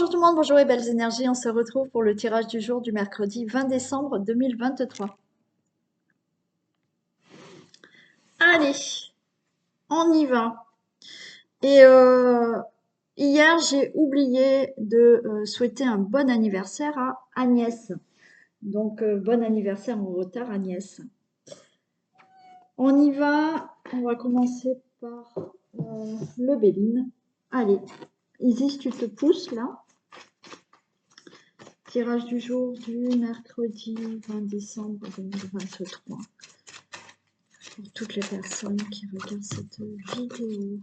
Bonjour tout le monde, bonjour et belles énergies, on se retrouve pour le tirage du jour du mercredi 20 décembre 2023. Allez, on y va. Et hier, j'ai oublié de souhaiter un bon anniversaire à Agnès. Donc, bon anniversaire en retard, Agnès. On y va, on va commencer par le Béline. Allez, Isis, tu te pousses là. Tirage du jour du mercredi 20 décembre 2023. Pour toutes les personnes qui regardent cette vidéo.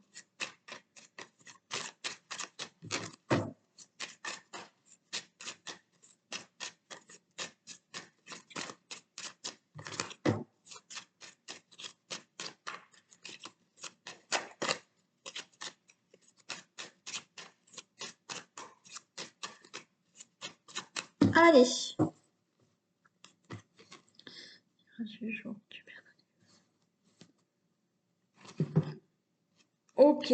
Allez. Ok.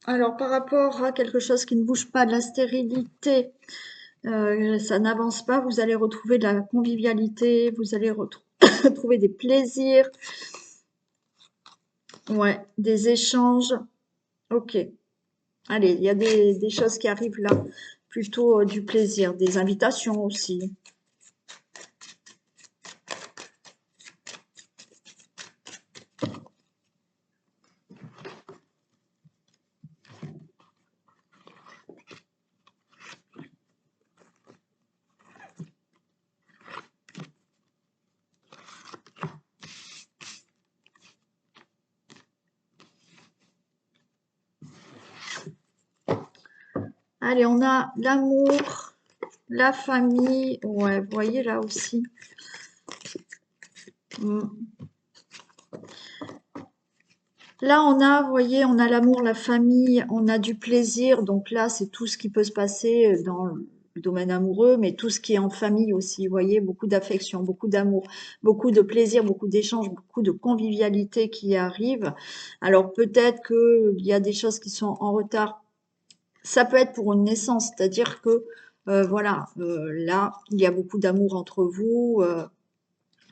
Alors, par rapport à quelque chose qui ne bouge pas, de la stérilité, ça n'avance pas, vous allez retrouver de la convivialité, vous allez retrouver des plaisirs, ouais, des échanges. Ok. Allez, il y a des choses qui arrivent là, plutôt du plaisir, des invitations aussi. Allez, on a l'amour, la famille, ouais, vous voyez là aussi. Là, on a, vous voyez, on a l'amour, la famille, on a du plaisir. Donc là, c'est tout ce qui peut se passer dans le domaine amoureux, mais tout ce qui est en famille aussi. Vous voyez, beaucoup d'affection, beaucoup d'amour, beaucoup de plaisir, beaucoup d'échanges, beaucoup de convivialité qui arrive. Alors peut-être qu'il y a des choses qui sont en retard. Ça peut être pour une naissance, c'est-à-dire que voilà, là, il y a beaucoup d'amour entre vous,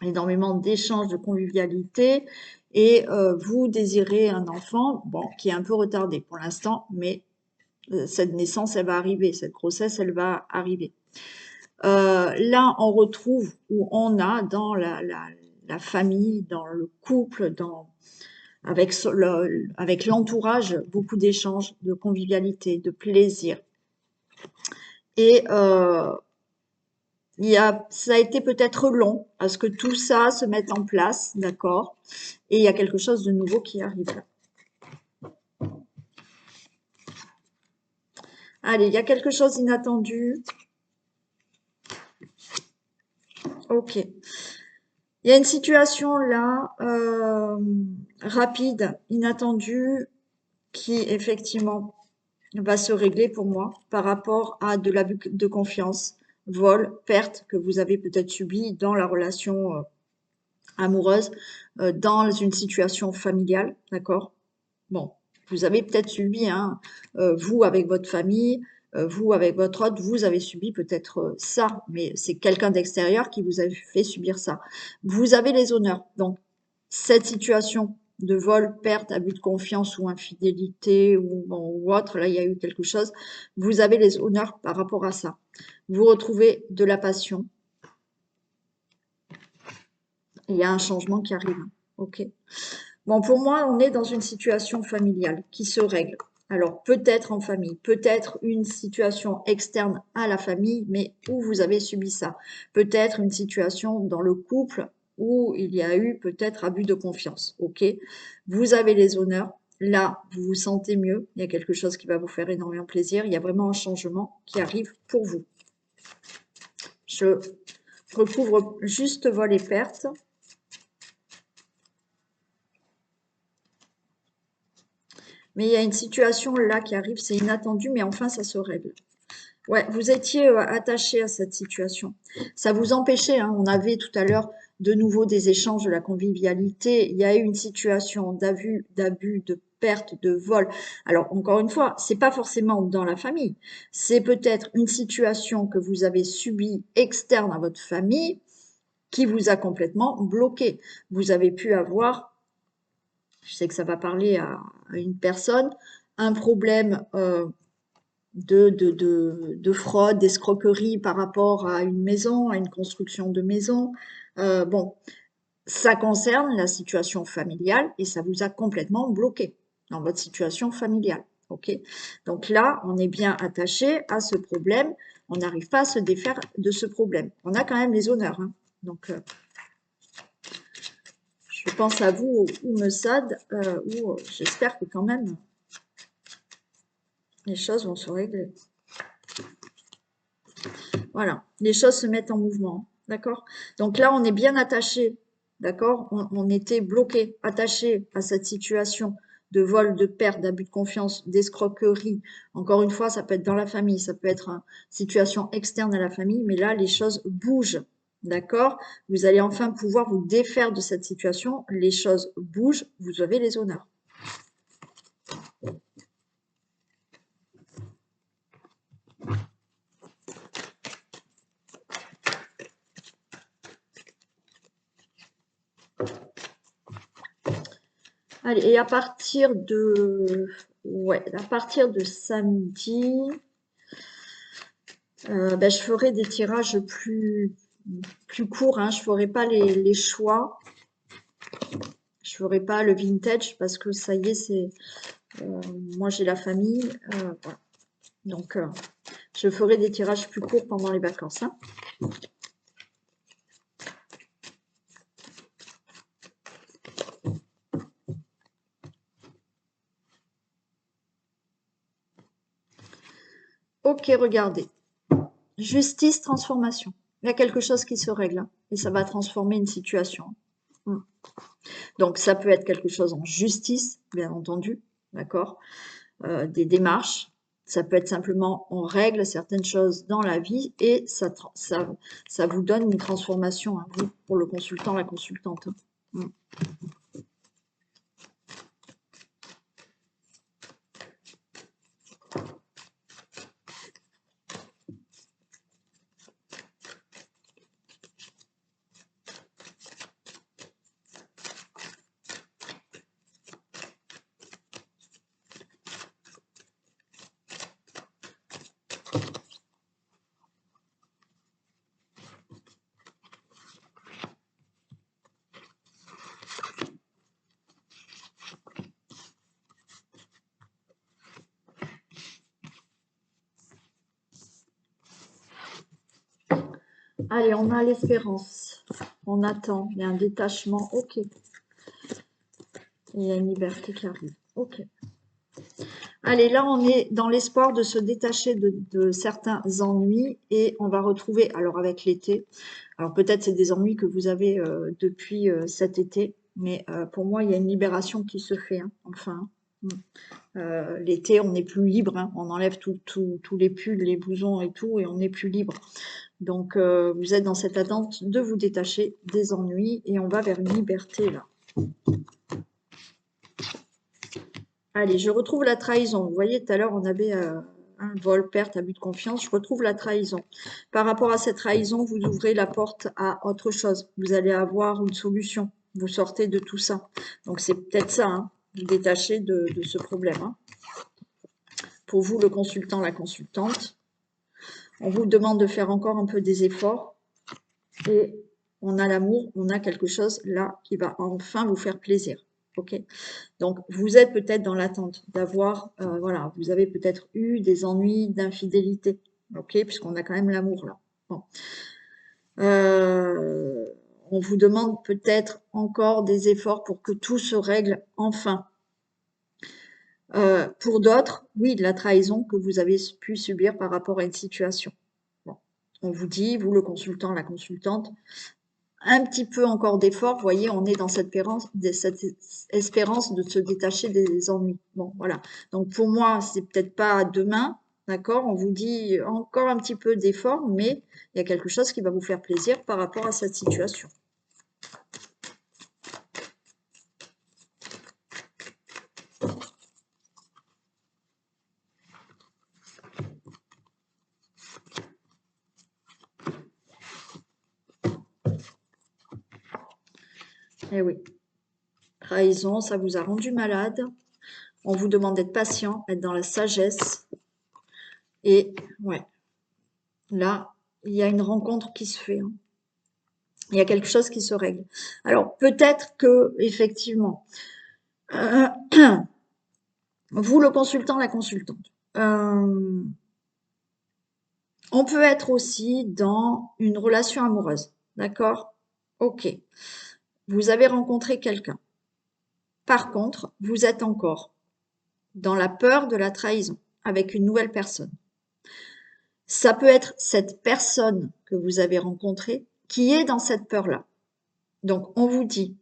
énormément d'échanges, de convivialité, et vous désirez un enfant, bon, qui est un peu retardé pour l'instant, mais cette naissance, elle va arriver, cette grossesse, elle va arriver. Là, on retrouve, où on a dans la famille, dans le couple, avec l'entourage, beaucoup d'échanges, de convivialité, de plaisir. Et ça a été peut-être long à ce que tout ça se mette en place, d'accord? Et il y a quelque chose de nouveau qui arrive là. Allez, il y a quelque chose d'inattendu. Ok. Il y a une situation là, rapide, inattendue, qui effectivement va se régler pour moi par rapport à de l'abus de confiance, vol, perte que vous avez peut-être subi dans la relation amoureuse, dans une situation familiale, d'accord? Bon, vous avez peut-être subi, hein, vous avec votre famille, vous avec votre autre, vous avez subi peut-être ça, mais c'est quelqu'un d'extérieur qui vous a fait subir ça. Vous avez les honneurs. Donc, cette situation de vol, perte, abus de confiance ou infidélité ou, bon, ou autre, là, il y a eu quelque chose, vous avez les honneurs par rapport à ça. Vous retrouvez de la passion. Il y a un changement qui arrive. Ok. Bon, pour moi, on est dans une situation familiale qui se règle. Alors, peut-être en famille, peut-être une situation externe à la famille, mais où vous avez subi ça. Peut-être une situation dans le couple où il y a eu peut-être abus de confiance. Ok, vous avez les honneurs. Là, vous vous sentez mieux. Il y a quelque chose qui va vous faire énormément plaisir. Il y a vraiment un changement qui arrive pour vous. Je recouvre juste vol et perte. Mais il y a une situation là qui arrive, c'est inattendu, mais enfin ça se règle. Ouais, vous étiez attaché à cette situation. Ça vous empêchait, hein, on avait tout à l'heure de nouveau des échanges, de la convivialité. Il y a eu une situation d'abus, de perte, de vol. Alors, encore une fois, c'est pas forcément dans la famille. C'est peut-être une situation que vous avez subie externe à votre famille qui vous a complètement bloqué. Vous avez pu avoir, je sais que ça va parler à une personne, un problème de fraude, d'escroquerie par rapport à une maison, à une construction de maison. Bon, ça concerne la situation familiale et ça vous a complètement bloqué dans votre situation familiale. Ok. Donc là, on est bien attaché à ce problème. On n'arrive pas à se défaire de ce problème. On a quand même les honneurs. Hein. Donc, je pense à vous, Oumessad, où j'espère que quand même les choses vont se régler. Voilà, les choses se mettent en mouvement, d'accord? Donc là, on est bien attaché, d'accord? On était bloqué, attaché à cette situation de vol, de perte, d'abus de confiance, d'escroquerie. Encore une fois, ça peut être dans la famille, ça peut être une situation externe à la famille, mais là, les choses bougent, d'accord? Vous allez enfin pouvoir vous défaire de cette situation, les choses bougent, vous avez les honneurs. Allez, et à partir de, ouais, à partir de samedi, ben, je ferai des tirages plus courts, hein. Je ferai pas les choix. Je ferai pas le vintage parce que ça y est, c'est moi j'ai la famille, voilà. Donc je ferai des tirages plus courts pendant les vacances, hein. Ok, regardez. Justice, transformation. Il y a quelque chose qui se règle, hein, et ça va transformer une situation. Donc ça peut être quelque chose en justice, bien entendu, d'accord, des démarches. Ça peut être simplement on règle certaines choses dans la vie et ça vous donne une transformation, hein, vous, pour le consultant, la consultante. Allez, on a l'espérance. On attend. Il y a un détachement. Ok. Il y a une liberté qui arrive. Ok. Allez, là, on est dans l'espoir de se détacher de certains ennuis et on va retrouver, alors avec l'été, alors peut-être c'est des ennuis que vous avez depuis cet été, mais pour moi, il y a une libération qui se fait, hein, enfin. L'été, on n'est plus libre, hein, on enlève tous les pulls, les blousons et tout, et on n'est plus libre. Donc, vous êtes dans cette attente de vous détacher des ennuis et on va vers une liberté, là. Allez, je retrouve la trahison. Vous voyez, tout à l'heure, on avait un vol, perte, abus de confiance. Je retrouve la trahison. Par rapport à cette trahison, vous ouvrez la porte à autre chose. Vous allez avoir une solution. Vous sortez de tout ça. Donc, c'est peut-être ça, hein, vous détachez de ce problème. Hein. Pour vous, le consultant, la consultante, on vous demande de faire encore un peu des efforts. Et on a l'amour, on a quelque chose là qui va enfin vous faire plaisir. Ok, donc vous êtes peut-être dans l'attente d'avoir, voilà, vous avez peut-être eu des ennuis d'infidélité, ok, puisqu'on a quand même l'amour là. Bon. On vous demande peut-être encore des efforts pour que tout se règle enfin. Pour d'autres, oui, de la trahison que vous avez pu subir par rapport à une situation. Bon. On vous dit, vous le consultant, la consultante, un petit peu encore d'effort, vous voyez, on est dans cette espérance de se détacher des ennuis. Bon, voilà. Donc pour moi, c'est peut-être pas demain, d'accord? On vous dit encore un petit peu d'effort, mais il y a quelque chose qui va vous faire plaisir par rapport à cette situation. Eh oui, trahison, ça vous a rendu malade. On vous demande d'être patient, être dans la sagesse. Et ouais, là, il y a une rencontre qui se fait, hein. Il y a quelque chose qui se règle. Alors peut-être que effectivement, euh, vous le consultant, la consultante, euh, on peut être aussi dans une relation amoureuse, d'accord? Ok, vous avez rencontré quelqu'un. Par contre, vous êtes encore dans la peur de la trahison avec une nouvelle personne. Ça peut être cette personne que vous avez rencontrée qui est dans cette peur-là. Donc, on vous dit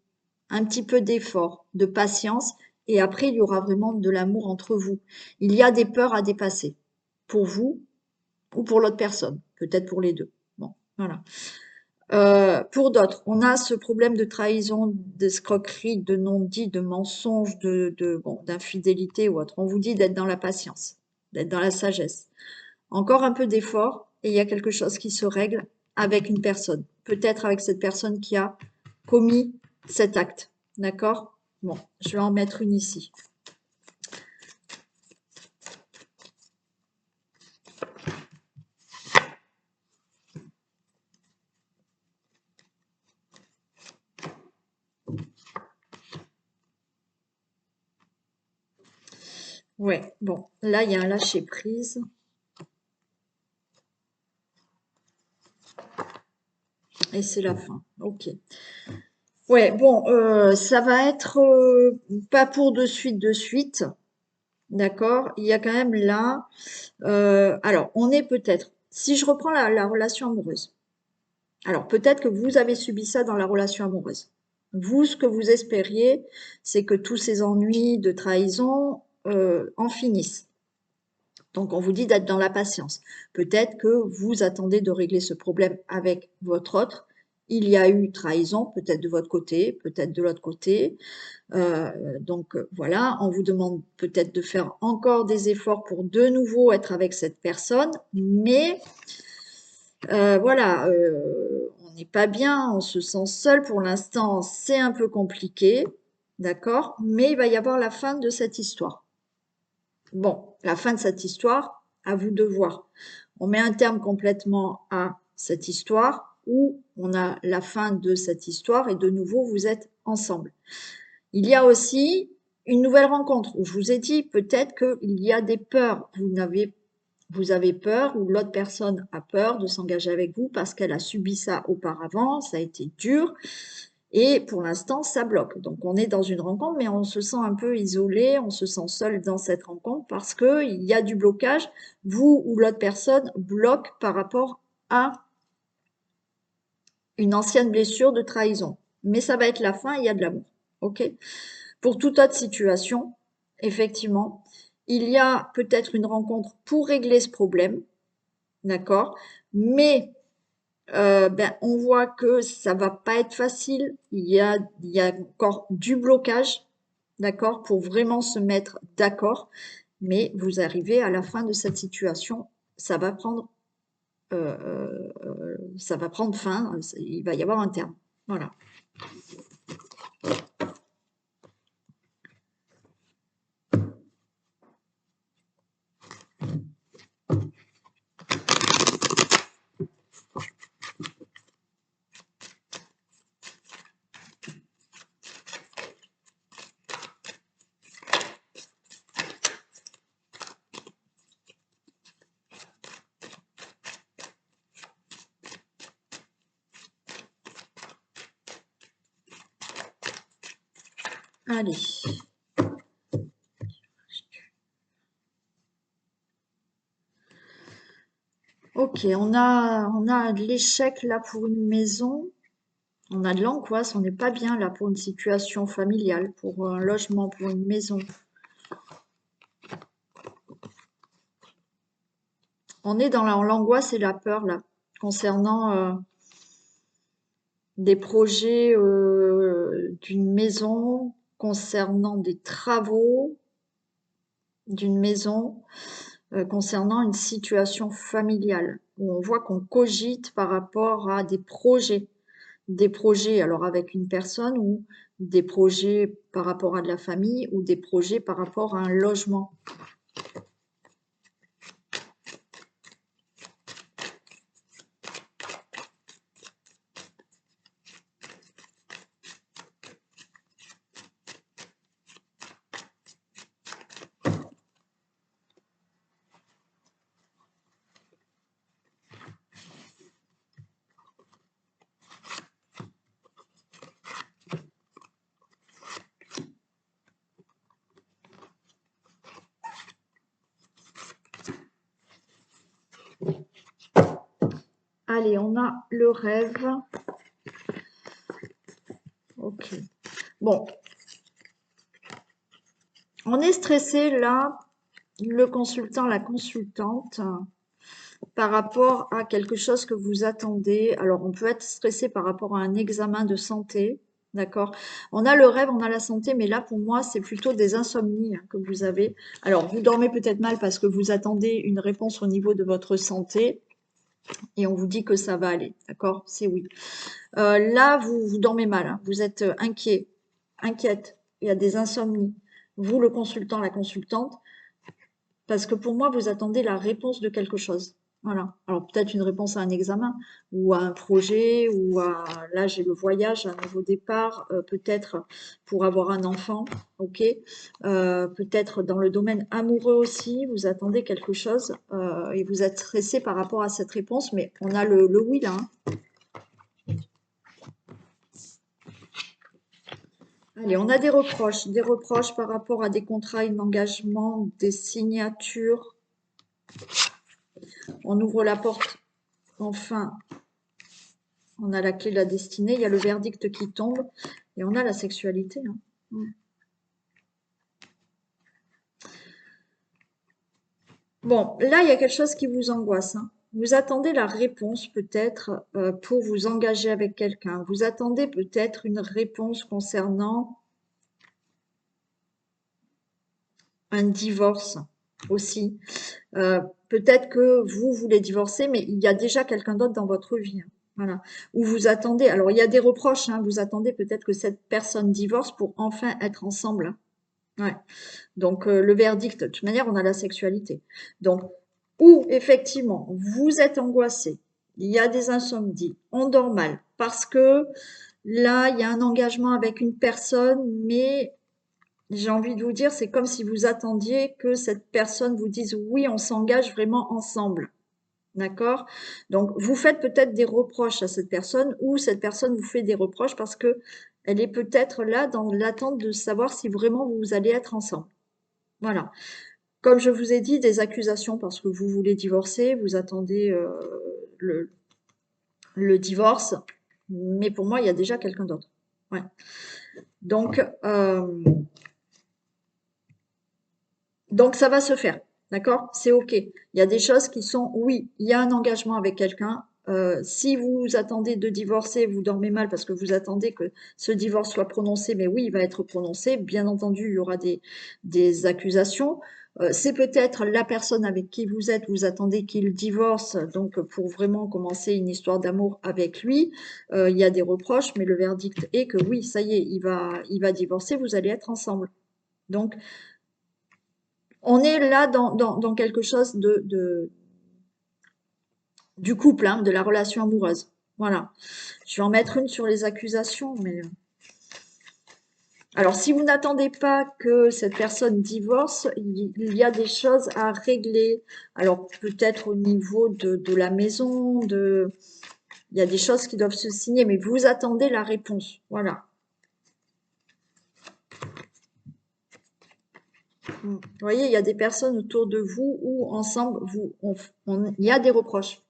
un petit peu d'effort, de patience, et après, il y aura vraiment de l'amour entre vous. Il y a des peurs à dépasser, pour vous ou pour l'autre personne, peut-être pour les deux. Bon, voilà. Pour d'autres, on a ce problème de trahison, d'escroquerie, de non-dit, de mensonge, bon, d'infidélité ou autre. On vous dit d'être dans la patience, d'être dans la sagesse. Encore un peu d'effort et il y a quelque chose qui se règle avec une personne. Peut-être avec cette personne qui a commis cet acte. D'accord? Bon, je vais en mettre une ici. Ouais, bon, là, il y a un lâcher-prise. Et c'est la fin. Ok. Ouais, bon, ça va être pas pour de suite. D'accord? Il y a quand même là. Alors, on est peut-être. Si je reprends la relation amoureuse. Alors, peut-être que vous avez subi ça dans la relation amoureuse. Vous, ce que vous espériez, c'est que tous ces ennuis de trahison en finissent. Donc, on vous dit d'être dans la patience. Peut-être que vous attendez de régler ce problème avec votre autre. Il y a eu trahison, peut-être de votre côté, peut-être de l'autre côté. Donc voilà, on vous demande peut-être de faire encore des efforts pour de nouveau être avec cette personne, mais voilà, on n'est pas bien, on se sent seul pour l'instant, c'est un peu compliqué, d'accord? Mais il va y avoir la fin de cette histoire. Bon, la fin de cette histoire, à vous de voir. On met un terme complètement à cette histoire ou on a la fin de cette histoire et de nouveau vous êtes ensemble. Il y a aussi une nouvelle rencontre où je vous ai dit peut-être qu'il y a des peurs. Vous avez peur ou l'autre personne a peur de s'engager avec vous parce qu'elle a subi ça auparavant, ça a été dur et pour l'instant ça bloque. Donc on est dans une rencontre mais on se sent un peu isolé, on se sent seul dans cette rencontre parce qu'il y a du blocage. Vous ou l'autre personne bloque par rapport à une ancienne blessure de trahison. Mais ça va être la fin, il y a de l'amour. Ok? Pour toute autre situation, effectivement, il y a peut-être une rencontre pour régler ce problème, d'accord? Mais on voit que ça va pas être facile. Il y a encore du blocage, d'accord, pour vraiment se mettre d'accord. Mais vous arrivez à la fin de cette situation, ça va prendre, ça va prendre fin. Il va y avoir un terme. Voilà. Allez. Ok, on a de l'échec là pour une maison. On a de l'angoisse, on n'est pas bien là pour une situation familiale, pour un logement, pour une maison. On est dans l'angoisse et la peur là, concernant des projets d'une maison, concernant des travaux d'une maison, concernant une situation familiale, où on voit qu'on cogite par rapport à des projets. des projets, alors avec une personne, ou des projets par rapport à de la famille, ou des projets par rapport à un logement. Allez, on a le rêve. Ok. Bon. On est stressé là, le consultant, la consultante, par rapport à quelque chose que vous attendez. Alors, on peut être stressé par rapport à un examen de santé, d'accord? On a le rêve, on a la santé, mais là, pour moi, c'est plutôt des insomnies que vous avez. Alors, vous dormez peut-être mal parce que vous attendez une réponse au niveau de votre santé et on vous dit que ça va aller, d'accord? C'est oui. Là, vous dormez mal, hein. Vous êtes inquiet, inquiète. Il y a des insomnies. Vous, le consultant, la consultante, parce que pour moi, vous attendez la réponse de quelque chose. Voilà. Alors peut-être une réponse à un examen ou à un projet ou à là j'ai le voyage, un nouveau départ, peut-être pour avoir un enfant, ok. Peut-être dans le domaine amoureux aussi, vous attendez quelque chose et vous êtes stressé par rapport à cette réponse, mais on a le oui là, hein. Allez, on a des reproches par rapport à des contrats, un engagement, des signatures. On ouvre la porte, enfin, on a la clé de la destinée, il y a le verdict qui tombe et on a la sexualité, hein. Bon, là, il y a quelque chose qui vous angoisse, hein. Vous attendez la réponse peut-être pour vous engager avec quelqu'un. Vous attendez peut-être une réponse concernant un divorce aussi. Peut-être que vous voulez divorcer, mais il y a déjà quelqu'un d'autre dans votre vie, hein. Voilà. Ou vous attendez, alors il y a des reproches, hein, vous attendez peut-être que cette personne divorce pour enfin être ensemble, hein. Ouais. Donc le verdict, de toute manière, on a la sexualité. Donc, ou effectivement, vous êtes angoissé, il y a des insomnies, on dort mal, parce que là, il y a un engagement avec une personne, mais j'ai envie de vous dire, c'est comme si vous attendiez que cette personne vous dise oui, on s'engage vraiment ensemble. D'accord? Donc, vous faites peut-être des reproches à cette personne ou cette personne vous fait des reproches parce que elle est peut-être là dans l'attente de savoir si vraiment vous allez être ensemble. Voilà. Comme je vous ai dit, des accusations parce que vous voulez divorcer, vous attendez le, le divorce, mais pour moi, il y a déjà quelqu'un d'autre. Ouais. Donc, donc ça va se faire, d'accord? C'est OK. Il y a des choses qui sont, oui, il y a un engagement avec quelqu'un. Si vous attendez de divorcer, vous dormez mal parce que vous attendez que ce divorce soit prononcé, mais oui, il va être prononcé. Bien entendu, il y aura des accusations. C'est peut-être la personne avec qui vous attendez qu'il divorce, donc pour vraiment commencer une histoire d'amour avec lui. Il y a des reproches, mais le verdict est que oui, ça y est, il va divorcer, vous allez être ensemble. Donc, on est là dans quelque chose du couple, hein, de la relation amoureuse. Voilà. Je vais en mettre une sur les accusations, mais alors si vous n'attendez pas que cette personne divorce, il y a des choses à régler. Alors peut-être au niveau de la maison, il y a des choses qui doivent se signer, mais vous attendez la réponse. Voilà. Vous voyez, il y a des personnes autour de vous où ensemble, il y a des reproches.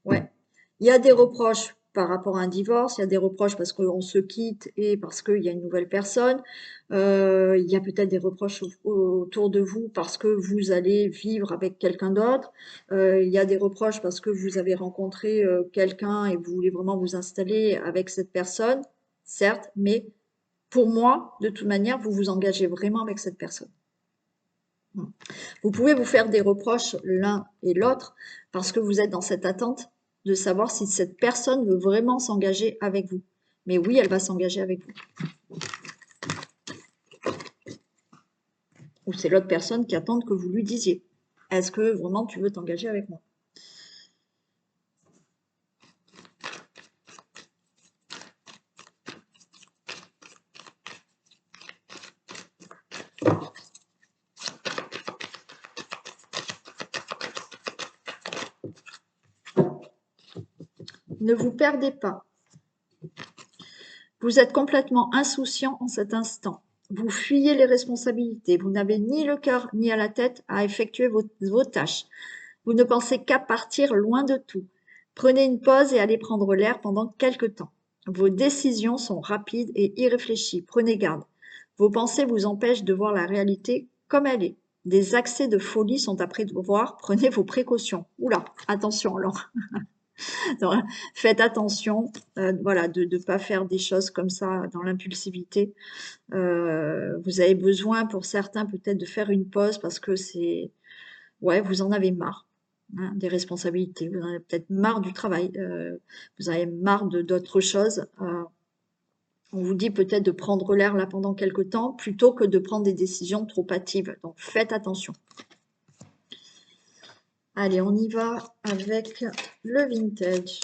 Ouais. Il y a des reproches par rapport à un divorce, il y a des reproches parce qu'on se quitte et parce qu'il y a une nouvelle personne. Il y a peut-être des reproches autour de vous parce que vous allez vivre avec quelqu'un d'autre. Il y a des reproches parce que vous avez rencontré quelqu'un et vous voulez vraiment vous installer avec cette personne, certes, mais pour moi, de toute manière, vous vous engagez vraiment avec cette personne. Vous pouvez vous faire des reproches l'un et l'autre parce que vous êtes dans cette attente de savoir si cette personne veut vraiment s'engager avec vous. Mais oui, elle va s'engager avec vous. Ou c'est l'autre personne qui attend que vous lui disiez. Est-ce que vraiment tu veux t'engager avec moi? Ne vous perdez pas. Vous êtes complètement insouciant en cet instant. Vous fuyez les responsabilités. Vous n'avez ni le cœur ni à la tête à effectuer vos tâches. Vous ne pensez qu'à partir loin de tout. Prenez une pause et allez prendre l'air pendant quelque temps. Vos décisions sont rapides et irréfléchies. Prenez garde. Vos pensées vous empêchent de voir la réalité comme elle est. Des accès de folie sont à prévoir. Prenez vos précautions. Oula, attention alors. Faites attention, voilà, de ne pas faire des choses comme ça dans l'impulsivité. Vous avez besoin, pour certains, peut-être de faire une pause parce que c'est, ouais, vous en avez marre, hein, des responsabilités. Vous en avez peut-être marre du travail. Vous en avez marre de d'autres choses. On vous dit peut-être de prendre l'air là pendant quelque temps plutôt que de prendre des décisions trop hâtives. Donc faites attention. Allez, on y va avec le vintage.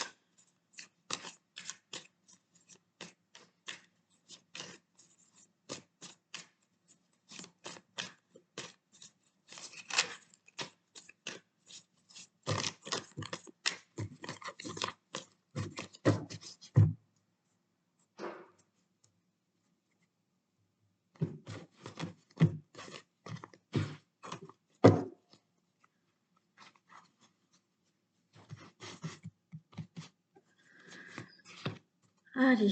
Allez.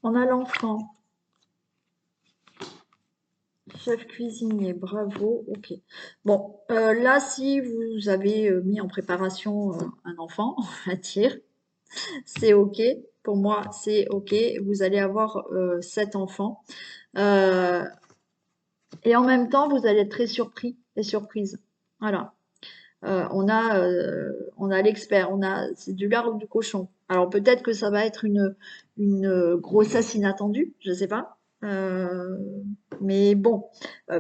On a l'enfant. Chef cuisinier, bravo, ok. Bon, là, si vous avez mis en préparation un enfant, on va dire, c'est ok. Pour moi, c'est ok. Vous allez avoir 7 enfants. Euh, et en même temps, vous allez être très surpris et surprise. Voilà. On a l'expert, c'est du lard ou du cochon. Alors peut-être que ça va être une grossesse inattendue, je sais pas. Mais bon,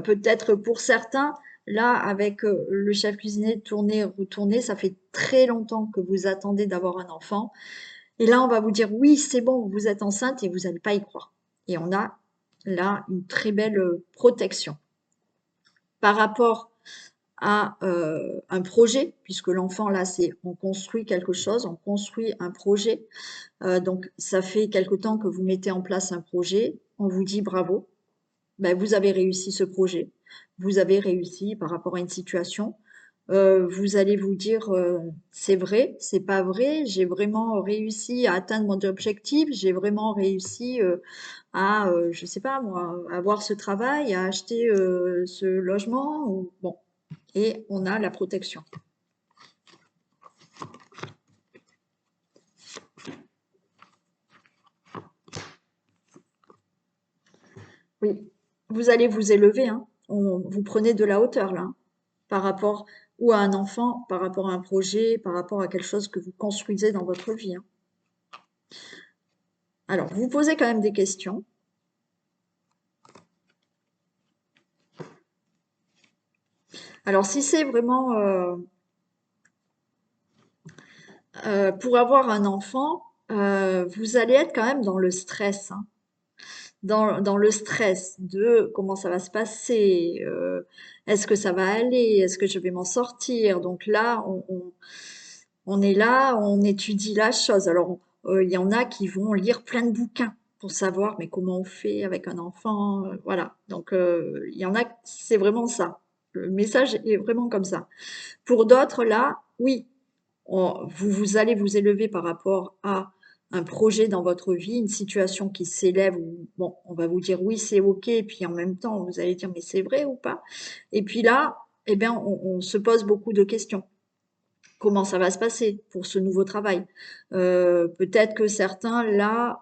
peut-être pour certains, là, avec le chef cuisinier tourné, retourné, ça fait très longtemps que vous attendez d'avoir un enfant. Et là, on va vous dire, oui, c'est bon, vous êtes enceinte et vous n'allez pas y croire. Et on a là une très belle protection. Par rapport à un projet, puisque l'enfant, là, c'est on construit quelque chose, on construit un projet. Donc, ça fait quelque temps que vous mettez en place un projet. On vous dit bravo, ben, vous avez réussi ce projet. Vous avez réussi par rapport à une situation. Vous allez vous dire c'est vrai, c'est pas vrai, j'ai vraiment réussi à atteindre mon objectif, j'ai vraiment réussi à, je sais pas moi, avoir ce travail, à acheter ce logement. Ou, bon, et on a la protection. Oui, vous allez vous élever, hein. Vous prenez de la hauteur là, hein, par rapport ou à un enfant, par rapport à un projet, par rapport à quelque chose que vous construisez dans votre vie, hein. Alors, vous posez quand même des questions. Alors, si c'est vraiment pour avoir un enfant, vous allez être quand même dans le stress, hein. Dans le stress de comment ça va se passer, est-ce que ça va aller, est-ce que je vais m'en sortir. Donc là, on est là, on étudie la chose. Alors, il y en a qui vont lire plein de bouquins pour savoir, mais comment on fait avec un enfant, voilà. Donc, il y en a, c'est vraiment ça. Le message est vraiment comme ça. Pour d'autres, là, oui, vous allez vous élever par rapport à un projet dans votre vie, une situation qui s'élève, où, bon, on va vous dire oui, c'est ok, et puis en même temps, vous allez dire mais c'est vrai ou pas? Et puis là, eh bien, on se pose beaucoup de questions. comment ça va se passer pour ce nouveau travail. Peut-être que certains, là,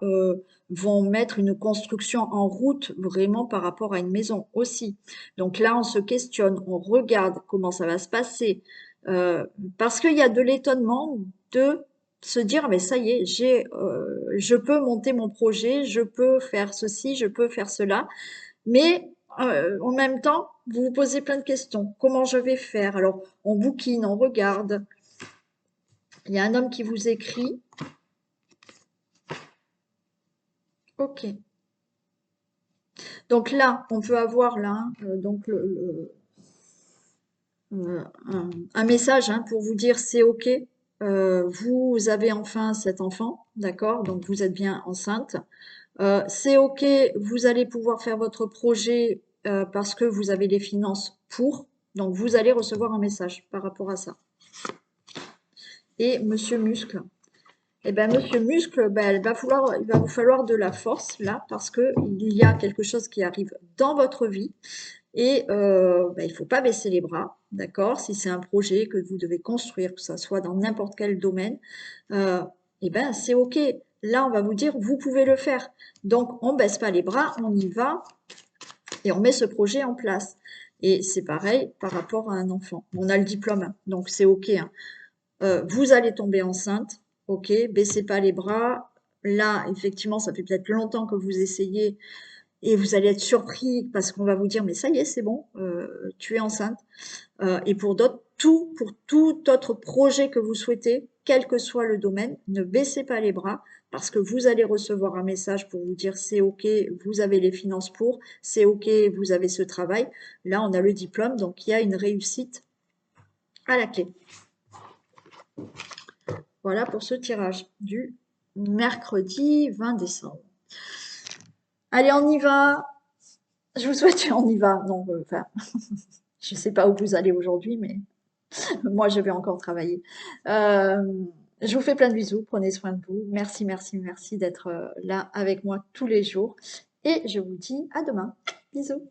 vont mettre une construction en route vraiment par rapport à une maison aussi. Donc là, on se questionne, on regarde comment ça va se passer, parce qu'il y a de l'étonnement de se dire, mais ça y est, je peux monter mon projet, je peux faire ceci, je peux faire cela, mais en même temps, vous vous posez plein de questions. Comment je vais faire? Alors, on bouquine, on regarde. Il y a un homme qui vous écrit. Ok. Donc là, on peut avoir là, donc un message hein, pour vous dire c'est ok. Vous avez enfin cet enfant, d'accord? Donc vous êtes bien enceinte. C'est ok, vous allez pouvoir faire votre projet parce que vous avez les finances pour. Donc vous allez recevoir un message par rapport à ça. Et Monsieur Muscle. Eh ben, Monsieur Muscle, ben, il va vous falloir de la force là, parce que il y a quelque chose qui arrive dans votre vie et ben, il faut pas baisser les bras, d'accord? Si c'est un projet que vous devez construire, que ça soit dans n'importe quel domaine, eh ben c'est ok. Là, on va vous dire, vous pouvez le faire. Donc, on baisse pas les bras, on y va et on met ce projet en place. Et c'est pareil par rapport à un enfant. On a le diplôme, donc c'est ok, hein. Vous allez tomber enceinte, ok, baissez pas les bras. Là, effectivement, ça fait peut-être longtemps que vous essayez et vous allez être surpris parce qu'on va vous dire, mais ça y est, c'est bon, tu es enceinte. Et pour tout autre projet que vous souhaitez, quel que soit le domaine, ne baissez pas les bras parce que vous allez recevoir un message pour vous dire c'est ok, vous avez les finances pour, c'est ok, vous avez ce travail. Là, on a le diplôme, donc il y a une réussite à la clé. Voilà pour ce tirage du mercredi 20 décembre. Allez, on y va. Je vous souhaite, on y va. Non, enfin, je ne sais pas où vous allez aujourd'hui, mais moi, je vais encore travailler. Euh, je vous fais plein de bisous. Prenez soin de vous. Merci, merci, merci d'être là avec moi tous les jours. Et je vous dis à demain. Bisous.